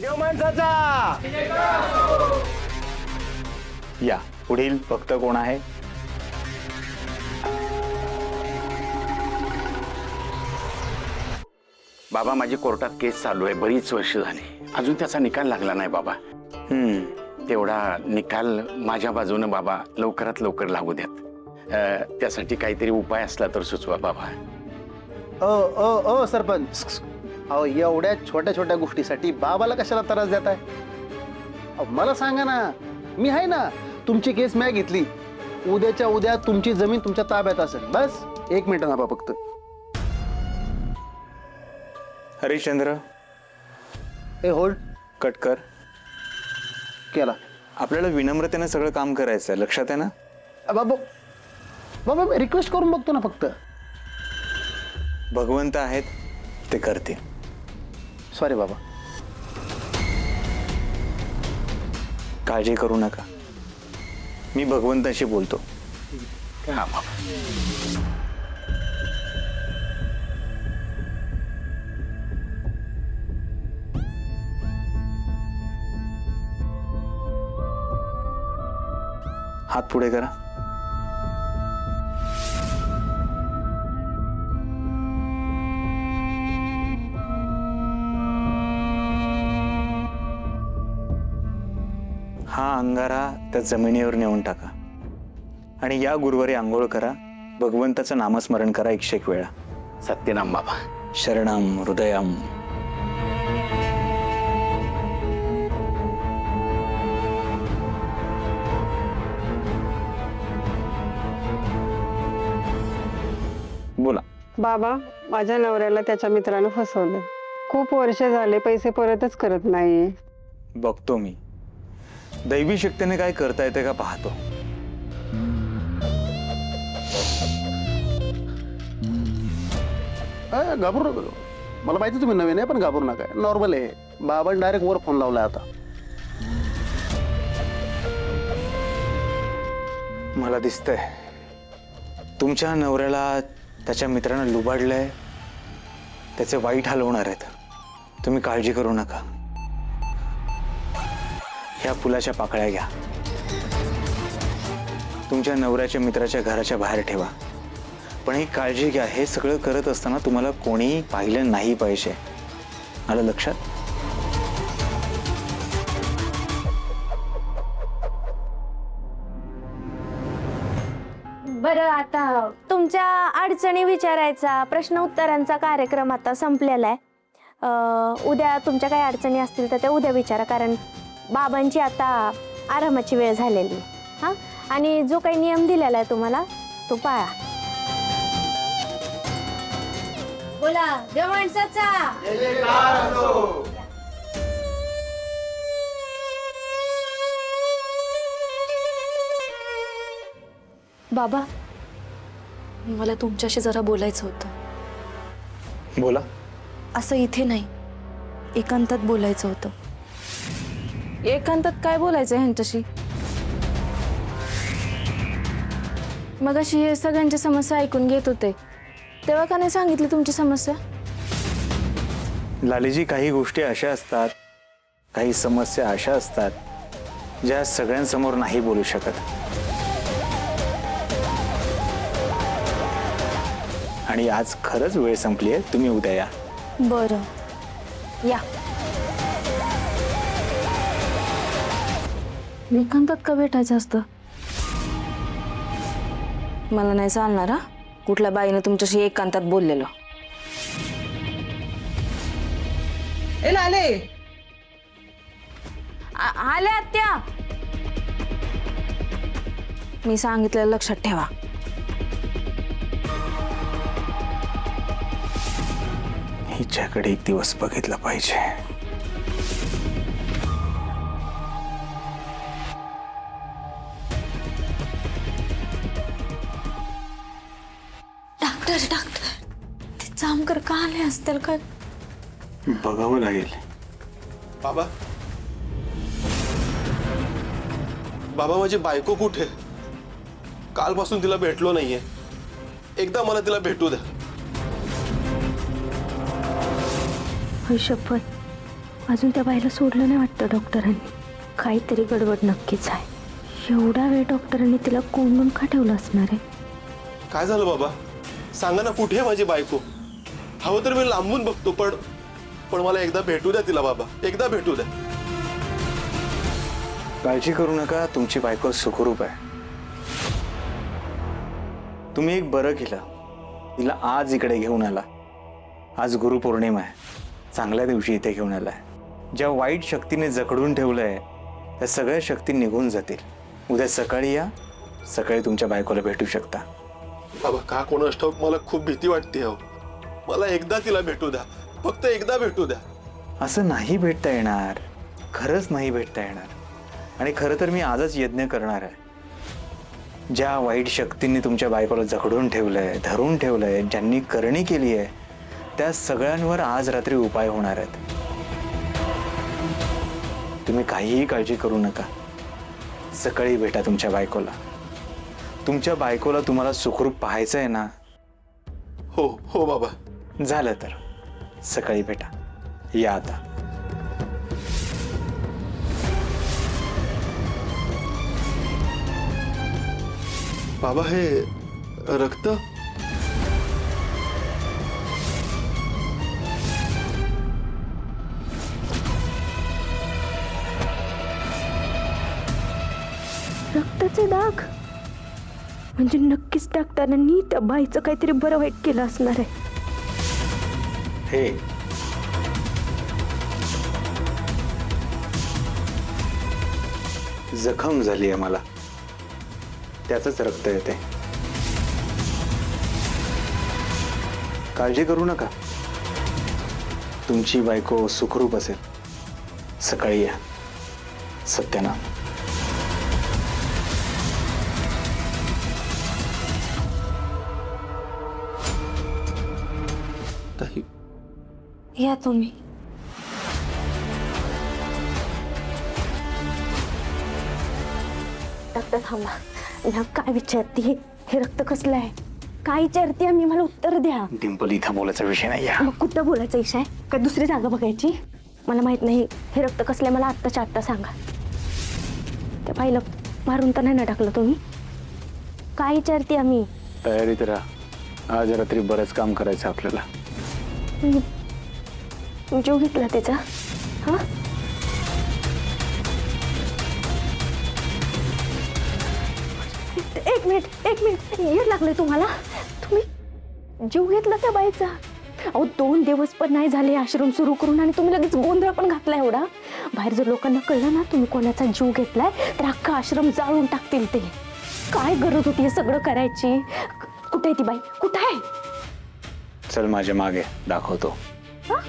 देव माणसाचा या पुढील भक्त कोण आहे? बाबा माझी कोर्टात केस चालू आहे, बरीच वर्ष झाली, अजून त्याचा निकाल लागला नाही बाबा. तेवढा निकाल माझ्या बाजूने बाबा लवकरात लवकर लागू द्यात. त्यासाठी काहीतरी उपाय असला तर सुचवा बाबा. ओ सरपंच, अहो एवढ्या छोट्या छोट्या गोष्टीसाठी बाबाला कशाला त्रास देताय? मला सांगा ना, मी आहे ना. तुमची केस मी घेतली, उद्याच्या उद्या तुमची जमीन तुमच्या ताब्यात असेल. बस 1 मिनिट ना बाबा फक्त. हरिश्चंद्र, ए होल्ड. कट कर. केला. आपल्याला विनम्रतेने सगळं काम करायचं आहे, लक्षात आहे ना? बाबा बाबा मी रिक्वेस्ट करून बघतो ना फक्त. भगवंत आहेत, ते करतील. सॉरी बाबा. काळजी करू नका, मी भगवंताशी बोलतो. हा बाबा. हात पुढे करा. हा अंगारा त्या जमिनीवर नेऊन टाका आणि या गुरुवारी आंघोळ करा. भगवंताचं नामस्मरण करा 101 वेळा. सत्यनाम बाबा. शरणम हृदयम. बोला. बाबा, माझ्या नवऱ्याला त्याच्या मित्रानं फसवलं. खूप वर्ष झाले, पैसे परतच करत नाही. बघतो मी, दैवी शक्तीने काय करता येते का पाहतो. घाबरू नका. मला माहिती तुम्ही नवीन आहे, पण घाबरू नका. नॉर्मल आहे. बाबांनी डायरेक्ट वर फोन लावलाय आता. मला दिसतंय तुमच्या नवऱ्याला त्याच्या मित्रानं लुबाडलंय, त्याचे वाईट हाल होणार आहेत. तुम्ही काळजी करू नका. ह्या फुलाच्या पाकळ्या घ्या, तुमच्या नवऱ्याच्या मित्राच्या घराच्या बाहेर ठेवा. पण ही काळजी घ्या, हे सगळं करत असताना तुम्हाला कोणी पाहिलं नाही पाहिजे. आलं लक्षात? बरं, आता तुमच्या अडचणी विचारायचा, प्रश्न उत्तरांचा कार्यक्रम आता संपलेला आहे. उद्या तुमच्या काही अडचणी असतील तर त्या उद्या विचारा, कारण बाबांची आता आरामाची वेळ झालेली. हां, आणि जो काही नियम दिलेला आहे तुम्हाला तो पाळा. बोला देव माणसाचा. बाबा, मला तुमच्याशी जरा बोलायचं होतं. बोला. असं इथे नाही, एकांतात बोलायचं होतं. एकांतात काय बोलायचं ह्यांच्याशी? मग अशी हे सगळ्यांची समस्या ऐकून घेत होते, तेव्हा का नाही सांगितली तुमची समस्या? लालीजी, काही गोष्टी अशा असतात, काही समस्या अशा असतात ज्या सगळ्यांसमोर नाही बोलू शकत. आणि आज खरंच वेळ संपली आहे. तुम्ही उद्या या. बरं, या. एकांतात का भेटायचं असतं? मला नाही चालणार. हा, कुठल्या बाईने तुमच्याशी एकांतात बोललेलं? आले आले आत्या. मी सांगितलेलं लक्षात ठेवा. हिच्याकडे एक दिवस बघितलं पाहिजे. डॉक्टर, ते जामकर का आले असतील का? बघावं लागेल. बाबा, बाबा माझी बायको कुठे? कालपासून तिला भेटलो नाहीये. एकदा मला तिला भेटू द्या. शपथ, अजून त्या बाईला सोडलं नाही वाटतं डॉक्टरांनी. काहीतरी गडबड नक्कीच आहे. एवढा वेळ डॉक्टरांनी तिला कोंडून का ठेवलं असणार आहे? काय झालं बाबा? सांगा ना, कुठे आहे माझी बायको? हवं तर मी लांबून बघतो, पण मला एकदा भेटू द्या तिला बाबा, एकदा भेटू द्या. काळजी करू नका, तुमची बायको सुखरूप आहे. तुम्ही एक बरं केलं, तिला आज इकडे घेऊन आला. आज गुरुपौर्णिमा आहे, चांगल्या दिवशी इथे घेऊन आलाय. ज्या वाईट शक्तीने जखडून ठेवलंय त्या सगळ्या शक्ती निघून जातील. उद्या सकाळी या, सकाळी तुमच्या बायकोला भेटू शकता. बाबा का कोणास ठाऊक मला खूप भीती वाटते. हो, मला एकदा तिला भेटू द्या, फक्त एकदा भेटू द्या. असं नाही भेटता येणार, खरंच नाही भेटता येणार. आणि खरं तर मी आजच यज्ञ करणार आहे. ज्या वाईट शक्तींनी तुमच्या बायकोला जखडून ठेवलंय, धरून ठेवलंय, ज्यांनी करणी केली आहे, त्या सगळ्यांवर आज रात्री उपाय होणार आहेत. तुम्ही काहीही काळजी करू नका. सकाळी भेटा तुमच्या बायकोला. तुमच्या बायकोला तुम्हाला सुखरूप पाहायचं आहे ना? हो हो बाबा. झालं तर सकाळी भेटा. या आता. बाबा हे रक्त? रक्ताचे डाग म्हणजे नक्कीच डॉक्टरांनी त्या बाईचं काहीतरी बरं वाईट केलं असणार आहे. हे जखम झाली आहे मला, त्याचंच रक्त येते. काळजी करू नका, तुमची बायको सुखरूप असेल. सकाळी या. सत्यनाम. ताई, या तुम्ही. डॉक्टर थांबा. मी काय विचारते, हे रक्त कसलं आहे? काय विचारते मी? मला उत्तर द्या. डिंपल, इथं बोलायचा विषय नाही. या. मग कुठं बोलायचा विषय? का दुसरी जागा बघायची? मला माहित नाही हे रक्त कसलं आहे. मला आत्ताच्या आत्ता सांगा. त्या बाईला मारून तर नाही ना टाकलं तुम्ही? काय विचारते आम्ही? तयारीत राहा. आज रात्री बरंच काम करायचं आपल्याला. जीव घेतला त्याचा? हा, एक मिनिट येड लागले तुम्हाला? तुम्ही जीव घेतला त्या बाईचा? अहो 2 दिवस पण नाही झाले आश्रम सुरू करून आणि तुम्ही लगेच गोंधळ पण घातला एवढा. बाहेर जर लोकांना कळलं ना तुम्ही कोणाचा जीव घेतलाय तर अख्खा आश्रम जाळून टाकतील ते. काय गरज होती हे सगळं करायची? कुठे आहे ती बाई? कुठे आहे? चल माझ्या मागे, दाखवतो. हा?